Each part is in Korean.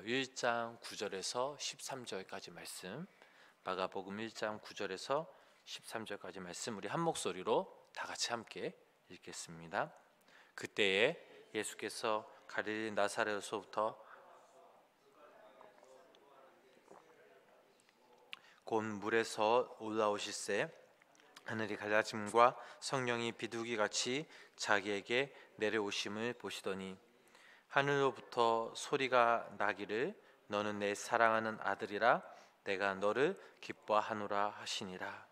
1장 9절에서 13절까지 말씀, 마가복음 1장 9절에서 13절까지 말씀 우리 한 목소리로 다 같이 함께 읽겠습니다. 그때에 예수께서 갈릴리 나사렛에서부터 곧 물에서 올라오실새 하늘이 갈라짐과 성령이 비둘기같이 자기에게 내려오심을 보시더니 하늘로부터 소리가 나기를 너는 내 사랑하는 아들이라 내가 너를 기뻐하노라 하시니라.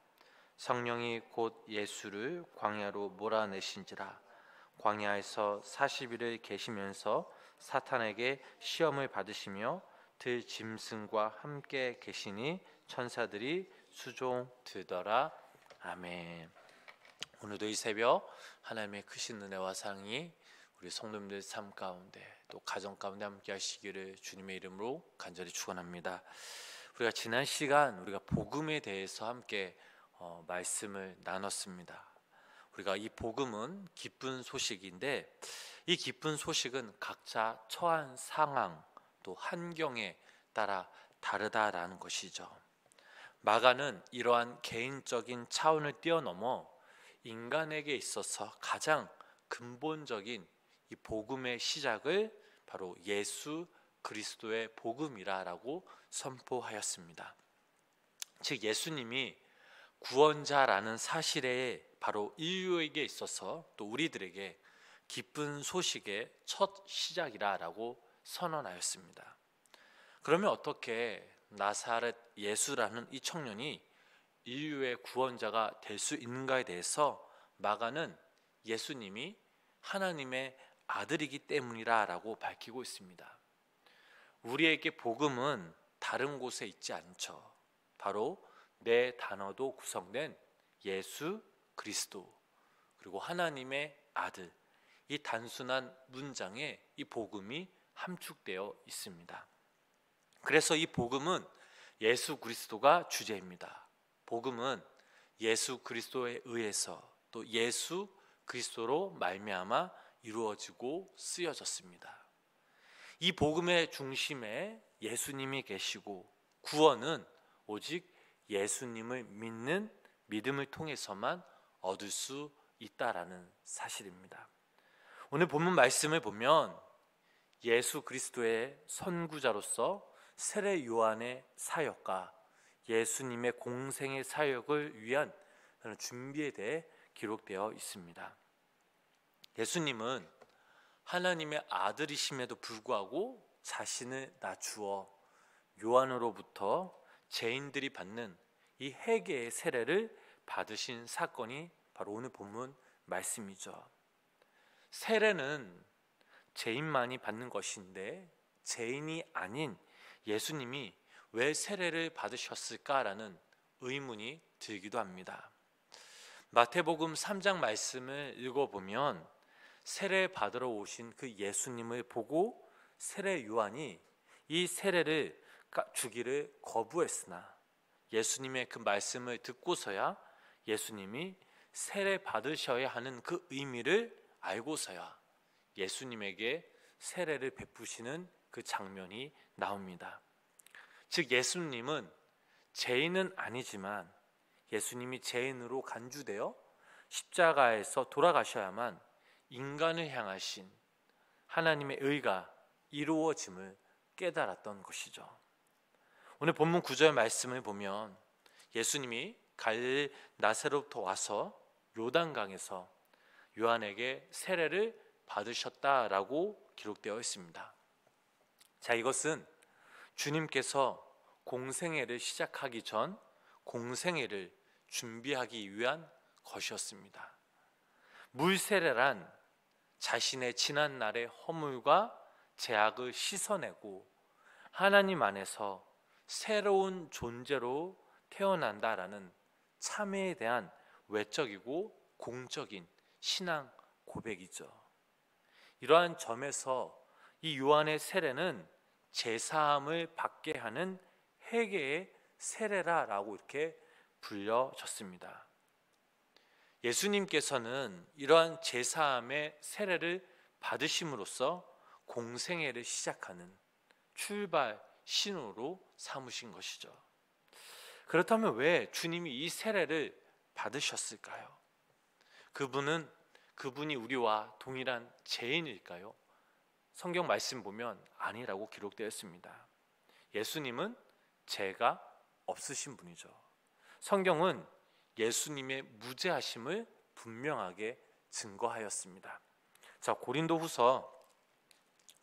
성령이 곧 예수를 광야로 몰아내신지라. 광야에서 40일을 계시면서 사탄에게 시험을 받으시며 들 짐승과 함께 계시니 천사들이 수종들더라. 아멘. 오늘도 이 새벽 하나님의 크신 은혜와 사랑이 우리 성도님들 삶 가운데 또 가정 가운데 함께 하시기를 주님의 이름으로 간절히 축원합니다. 우리가 지난 시간 우리가 복음에 대해서 함께 말씀을 나눴습니다. 우리가 이 복음은 기쁜 소식인데 이 기쁜 소식은 각자 처한 상황 또 환경에 따라 다르다라는 것이죠. 마가는 이러한 개인적인 차원을 뛰어넘어 인간에게 있어서 가장 근본적인 이 복음의 시작을 바로 예수 그리스도의 복음이라고 선포하였습니다. 즉 예수님이 구원자라는 사실에 바로 인류에게 있어서 또 우리들에게 기쁜 소식의 첫 시작이라고 선언하였습니다. 그러면 어떻게 나사렛 예수라는 이 청년이 인류의 구원자가 될 수 있는가에 대해서 마가는 예수님이 하나님의 아들이기 때문이라고 밝히고 있습니다. 우리에게 복음은 다른 곳에 있지 않죠. 바로 네 단어도 구성된 예수 그리스도 그리고 하나님의 아들, 이 단순한 문장에 이 복음이 함축되어 있습니다. 그래서 이 복음은 예수 그리스도가 주제입니다. 복음은 예수 그리스도에 의해서 또 예수 그리스도로 말미암아 이루어지고 쓰여졌습니다. 이 복음의 중심에 예수님이 계시고 구원은 오직 예수님을 믿는 믿음을 통해서만 얻을 수 있다라는 사실입니다. 오늘 본문 말씀을 보면 예수 그리스도의 선구자로서 세례 요한의 사역과 예수님의 공생의 사역을 위한 준비에 대해 기록되어 있습니다. 예수님은 하나님의 아들이심에도 불구하고 자신을 낮추어 요한으로부터 죄인들이 받는 이 회개의 세례를 받으신 사건이 바로 오늘 본문 말씀이죠. 세례는 죄인만이 받는 것인데 죄인이 아닌 예수님이 왜 세례를 받으셨을까라는 의문이 들기도 합니다. 마태복음 3장 말씀을 읽어보면 세례 받으러 오신 그 예수님을 보고 세례 요한이 이 세례를 주기를 거부했으나 예수님의 그 말씀을 듣고서야 예수님이 세례 받으셔야 하는 그 의미를 알고서야 예수님에게 세례를 베푸시는 그 장면이 나옵니다. 즉 예수님은 죄인은 아니지만 예수님이 죄인으로 간주되어 십자가에서 돌아가셔야만 인간을 향하신 하나님의 의가 이루어짐을 깨달았던 것이죠. 오늘 본문 9절 말씀을 보면 예수님이 갈릴리 나사렛부터 와서 요단강에서 요한에게 세례를 받으셨다라고 기록되어 있습니다. 자, 이것은 주님께서 공생애를 시작하기 전 공생애를 준비하기 위한 것이었습니다. 물세례란 자신의 지난 날의 허물과 죄악을 씻어내고 하나님 안에서 새로운 존재로 태어난다라는 참회에 대한 외적이고 공적인 신앙 고백이죠. 이러한 점에서 이 요한의 세례는 제사함을 받게 하는 회개의 세례라고 이렇게 불려졌습니다. 예수님께서는 이러한 제사함의 세례를 받으심으로써 공생애를 시작하는 출발 신호로 삼으신 것이죠. 그렇다면 왜 주님이 이 세례를 받으셨을까요? 그분이 우리와 동일한 죄인일까요? 성경 말씀 보면 아니라고 기록되어 있습니다. 예수님은 죄가 없으신 분이죠. 성경은 예수님의 무죄하심을 분명하게 증거하였습니다. 자, 고린도후서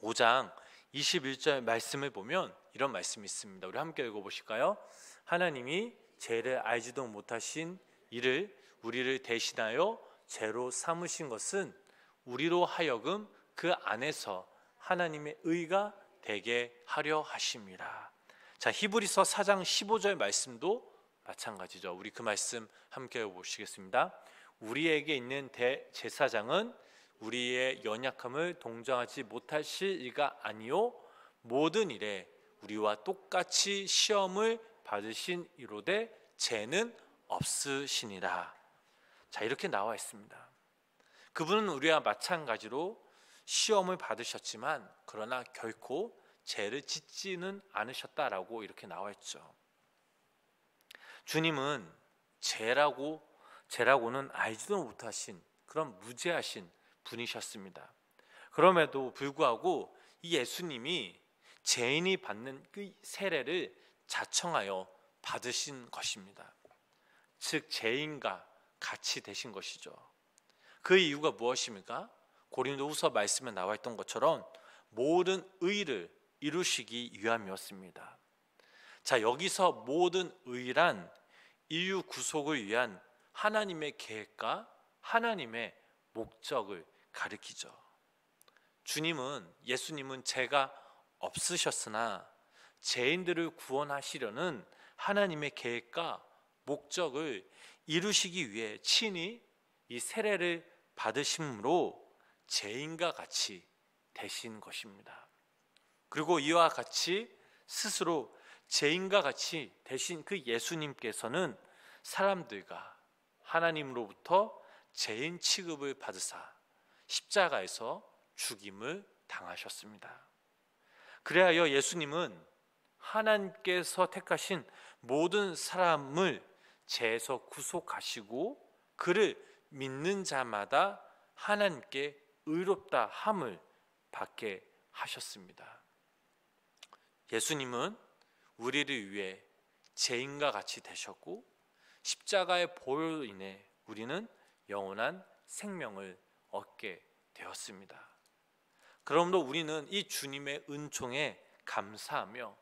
5장 21절 말씀을 보면 이런 말씀이 있습니다. 우리 함께 읽어보실까요? 하나님이 죄를 알지도 못하신 이를 우리를 대신하여 죄로 삼으신 것은 우리로 하여금 그 안에서 하나님의 의가 되게 하려 하심이라. 자, 히브리서 4장 15절 말씀도 마찬가지죠. 우리 그 말씀 함께 보시겠습니다. 우리에게 있는 대제사장은 우리의 연약함을 동정하지 못하실 이가 아니요 모든 일에 우리와 똑같이 시험을 받으신 이로되 죄는 없으시니라. 자, 이렇게 나와 있습니다. 그분은 우리와 마찬가지로 시험을 받으셨지만 그러나 결코 죄를 짓지는 않으셨다라고 이렇게 나와 있죠. 주님은 죄라고는 알지도 못하신 그런 무죄하신 분이셨습니다. 그럼에도 불구하고 이 예수님이 죄인이 받는 그 세례를 자청하여 받으신 것입니다. 즉 죄인과 같이 되신 것이죠. 그 이유가 무엇입니까? 고린도후서 말씀에 나와 있던 것처럼 모든 의를 이루시기 위함이었습니다. 자, 여기서 모든 의란 인류 구속을 위한 하나님의 계획과 하나님의 목적을 가리키죠. 예수님은 죄가 없으셨으나 죄인들을 구원하시려는 하나님의 계획과 목적을 이루시기 위해 친히 이 세례를 받으심으로 죄인과 같이 되신 것입니다. 그리고 이와 같이 스스로 죄인과 같이 되신 그 예수님께서는 사람들과 하나님으로부터 죄인 취급을 받으사 십자가에서 죽임을 당하셨습니다. 그래야 예수님은 하나님께서 택하신 모든 사람을 죄에서 구속하시고 그를 믿는 자마다 하나님께 의롭다 함을 받게 하셨습니다. 예수님은 우리를 위해 죄인과 같이 되셨고 십자가의 보혈로 인해 우리는 영원한 생명을 얻게 되었습니다. 그러므로 우리는 이 주님의 은총에 감사하며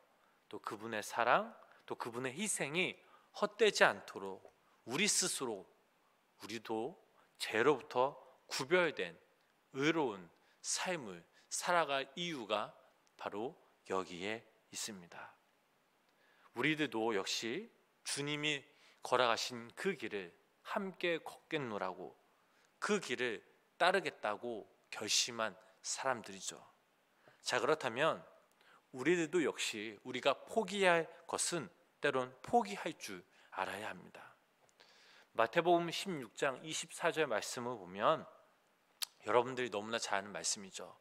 또 그분의 사랑, 또 그분의 희생이 헛되지 않도록 우리 스스로 우리도 죄로부터 구별된 의로운 삶을 살아갈 이유가 바로 여기에 있습니다. 우리들도 역시 주님이 걸어가신 그 길을 함께 걷겠노라고 그 길을 따르겠다고 결심한 사람들이죠. 자, 그렇다면 우리들도 역시 우리가 포기할 것은 때론 포기할 줄 알아야 합니다. 마태복음 16장 24절 말씀을 보면 여러분들이 너무나 잘 아는 말씀이죠.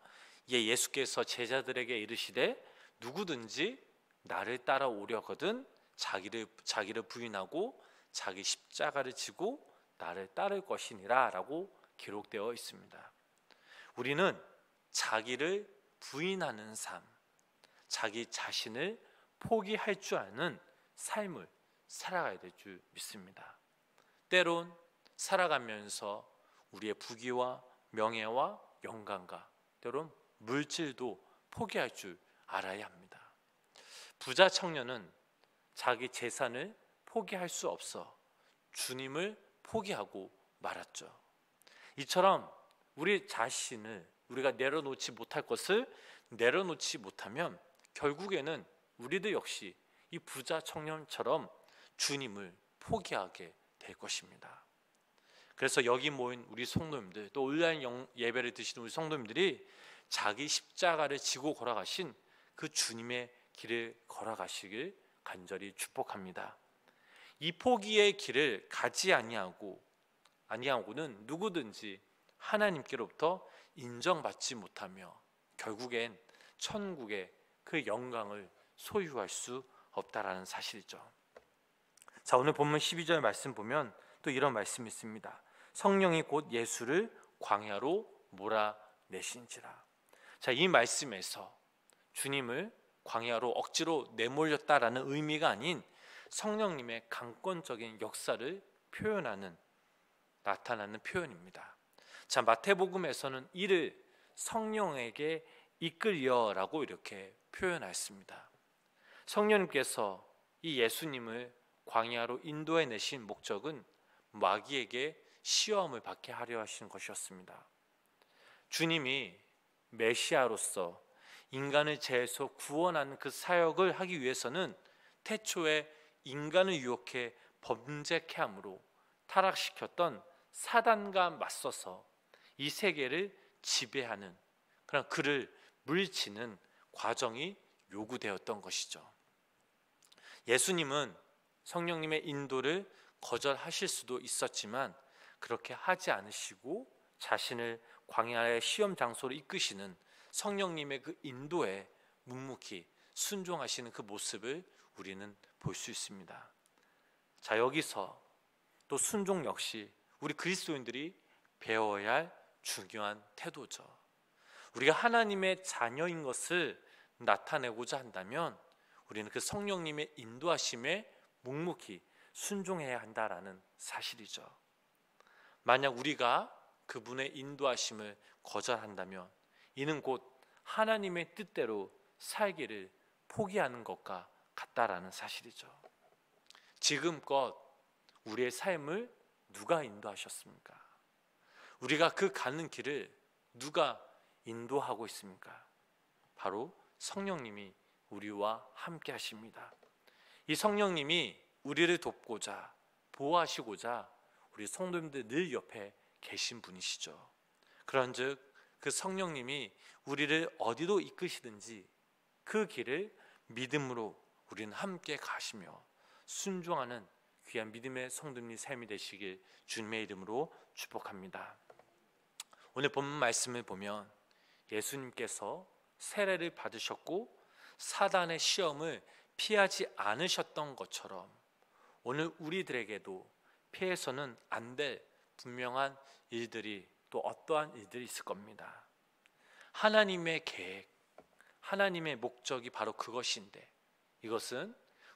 예수께서 제자들에게 이르시되 누구든지 나를 따라오려거든 자기를 부인하고 자기 십자가를 지고 나를 따를 것이니라 라고 기록되어 있습니다. 우리는 자기를 부인하는 삶, 자기 자신을 포기할 줄 아는 삶을 살아가야 될 줄 믿습니다. 때론 살아가면서 우리의 부귀와 명예와 영광과 때론 물질도 포기할 줄 알아야 합니다. 부자 청년은 자기 재산을 포기할 수 없어 주님을 포기하고 말았죠. 이처럼 우리 자신을 우리가 내려놓지 못할 것을 내려놓지 못하면 결국에는 우리도 역시 이 부자 청년처럼 주님을 포기하게 될 것입니다. 그래서 여기 모인 우리 성도님들, 또 온라인 예배를 드시는 우리 성도님들이 자기 십자가를 지고 걸어가신 그 주님의 길을 걸어가시길 간절히 축복합니다. 이 포기의 길을 가지 아니하고는 누구든지 하나님께로부터 인정받지 못하며 결국엔 천국의 그 그 영광을 소유할 수 없다라는 사실이죠. 자, 오늘 본문 12절 말씀 보면 또 이런 말씀이 있습니다. 성령이 곧 예수를 광야로 몰아내신지라. 자, 이 말씀에서 주님을 광야로 억지로 내몰렸다라는 의미가 아닌 성령님의 강권적인 역사를 나타나는 표현입니다. 자, 마태복음에서는 이를 성령에게 이끌려라고 이렇게 표현했습니다. 성령님께서 이 예수님을 광야로 인도해 내신 목적은 마귀에게 시험을 받게 하려 하시는 것이었습니다. 주님이 메시아로서 인간을 죄에서 구원하는 그 사역을 하기 위해서는 태초에 인간을 유혹해 범죄케 함으로 타락시켰던 사단과 맞서서 이 세계를 지배하는 그런 그를 물리치는 과정이 요구되었던 것이죠. 예수님은 성령님의 인도를 거절하실 수도 있었지만 그렇게 하지 않으시고 자신을 광야의 시험 장소로 이끄시는 성령님의 그 인도에 묵묵히 순종하시는 그 모습을 우리는 볼 수 있습니다. 자, 여기서 또 순종 역시 우리 그리스도인들이 배워야 할 중요한 태도죠. 우리가 하나님의 자녀인 것을 나타내고자 한다면 우리는 그 성령님의 인도하심에 묵묵히 순종해야 한다라는 사실이죠. 만약 우리가 그분의 인도하심을 거절한다면 이는 곧 하나님의 뜻대로 살기를 포기하는 것과 같다라는 사실이죠. 지금껏 우리의 삶을 누가 인도하셨습니까? 우리가 그 가는 길을 누가 인도하고 있습니까? 바로 성령님이 우리와 함께 하십니다. 이 성령님이 우리를 돕고자 보호하시고자 우리 성도님들 늘 옆에 계신 분이시죠. 그런즉 그 성령님이 우리를 어디로 이끄시든지 그 길을 믿음으로 우리는 함께 가시며 순종하는 귀한 믿음의 성도님 삶이 되시길 주님의 이름으로 축복합니다. 오늘 본문 말씀을 보면 예수님께서 세례를 받으셨고 사단의 시험을 피하지 않으셨던 것처럼 오늘 우리들에게도 피해서는 안 될 분명한 일들이 또 어떠한 일들이 있을 겁니다. 하나님의 계획, 하나님의 목적이 바로 그것인데 이것은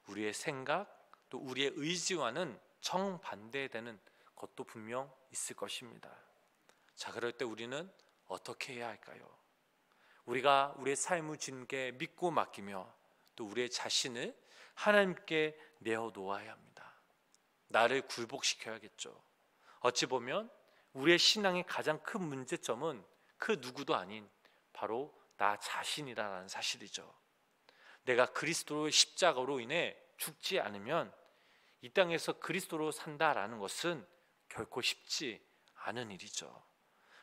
우리의 생각 또 우리의 의지와는 정반대되는 것도 분명 있을 것입니다. 자, 그럴 때 우리는 어떻게 해야 할까요? 우리가 우리의 삶을 주님께 믿고 맡기며 또 우리의 자신을 하나님께 내어놓아야 합니다. 나를 굴복시켜야겠죠. 어찌 보면 우리의 신앙의 가장 큰 문제점은 그 누구도 아닌 바로 나 자신이라는 사실이죠. 내가 그리스도의 십자가로 인해 죽지 않으면 이 땅에서 그리스도로 산다라는 것은 결코 쉽지 않은 일이죠.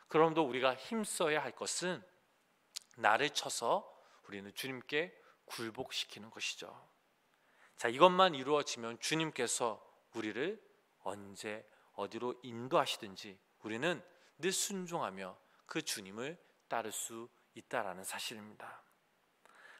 그럼도 우리가 힘써야 할 것은 나를 쳐서 우리는 주님께 굴복시키는 것이죠. 자, 이것만 이루어지면 주님께서 우리를 언제 어디로 인도하시든지 우리는 늘 순종하며 그 주님을 따를 수 있다라는 사실입니다.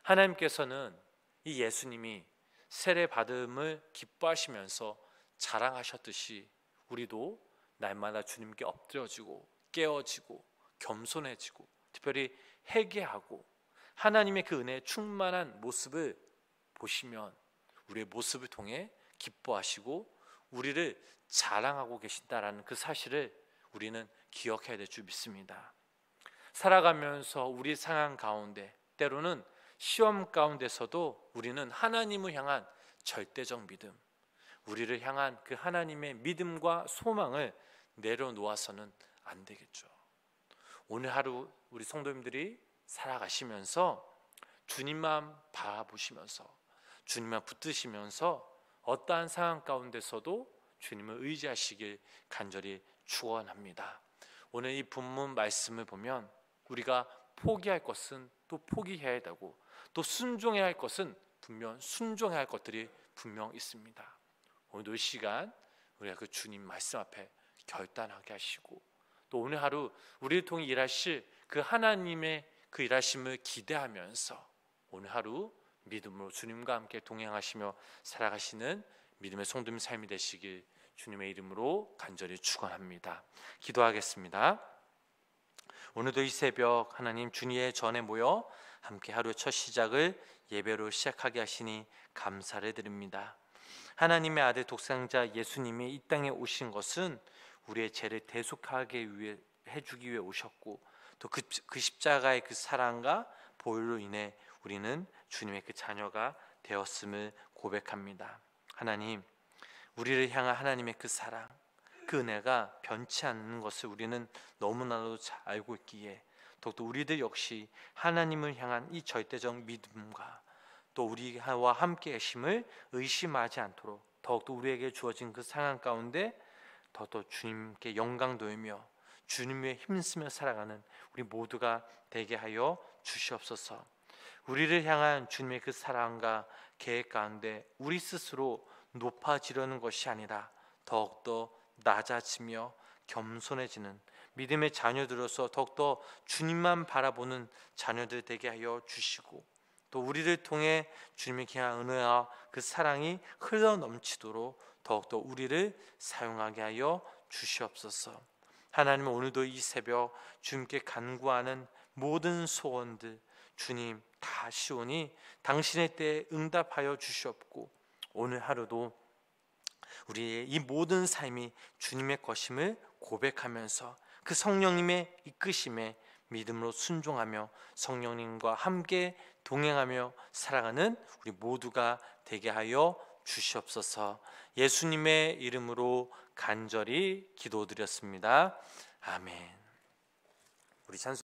하나님께서는 이 예수님이 세례 받음을 기뻐하시면서 자랑하셨듯이 우리도 날마다 주님께 엎드려지고 깨어지고 겸손해지고 특별히 회개하고 하나님의 그 은혜에 충만한 모습을 보시면 우리의 모습을 통해 기뻐하시고 우리를 자랑하고 계신다라는 그 사실을 우리는 기억해야 될 줄 믿습니다. 살아가면서 우리 상황 가운데 때로는 시험 가운데서도 우리는 하나님을 향한 절대적 믿음, 우리를 향한 그 하나님의 믿음과 소망을 내려놓아서는 안 되겠죠. 오늘 하루 우리 성도님들이 살아가시면서 주님만 바라보시면서 주님만 붙드시면서 어떠한 상황 가운데서도 주님을 의지하시길 간절히 축원합니다. 오늘 이 본문 말씀을 보면 우리가 포기할 것은 또 포기해야 되고 또 순종해야 할 것은 분명 순종해야 할 것들이 분명 있습니다. 오늘도 이 시간 우리가 그 주님 말씀 앞에 결단하게 하시고 또 오늘 하루 우리를 통해 일하실 그 하나님의 그 일하심을 기대하면서 오늘 하루 믿음으로 주님과 함께 동행하시며 살아가시는 믿음의 성도님 삶이 되시길 주님의 이름으로 간절히 축원합니다. 기도하겠습니다. 오늘도 이 새벽 하나님 주님의 전에 모여 함께 하루의 첫 시작을 예배로 시작하게 하시니 감사를 드립니다. 하나님의 아들 독생자 예수님이 이 땅에 오신 것은 우리의 죄를 대속하게 위해 해주기 위해 오셨고, 또 그 십자가의 그 사랑과 보혈로 인해 우리는 주님의 그 자녀가 되었음을 고백합니다. 하나님, 우리를 향한 하나님의 그 사랑, 그 은혜가 변치 않는 것을 우리는 너무나도 잘 알고 있기에 더욱더 우리들 역시 하나님을 향한 이 절대적 믿음과 또 우리와 함께 계심을 의심하지 않도록 더욱더 우리에게 주어진 그 상황 가운데 더욱더 주님께 영광 돌며 주님 위에 힘쓰며 살아가는 우리 모두가 되게 하여 주시옵소서. 우리를 향한 주님의 그 사랑과 계획 가운데 우리 스스로 높아지려는 것이 아니라 더욱더 낮아지며 겸손해지는 믿음의 자녀들로서 더욱더 주님만 바라보는 자녀들 되게 하여 주시고, 또 우리를 통해 주님의 귀한 은혜와 그 사랑이 흘러넘치도록 더욱더 우리를 사용하게 하여 주시옵소서. 하나님, 오늘도 이 새벽 주님께 간구하는 모든 소원들 주님 다 시오니 당신의 때에 응답하여 주시옵고, 오늘 하루도 우리의 이 모든 삶이 주님의 것임을 고백하면서 그 성령님의 이끄심에 믿음으로 순종하며 성령님과 함께 동행하며 살아가는 우리 모두가 되게 하여 주시옵소서. 예수님의 이름으로 간절히 기도드렸습니다. 아멘. 우리 찬송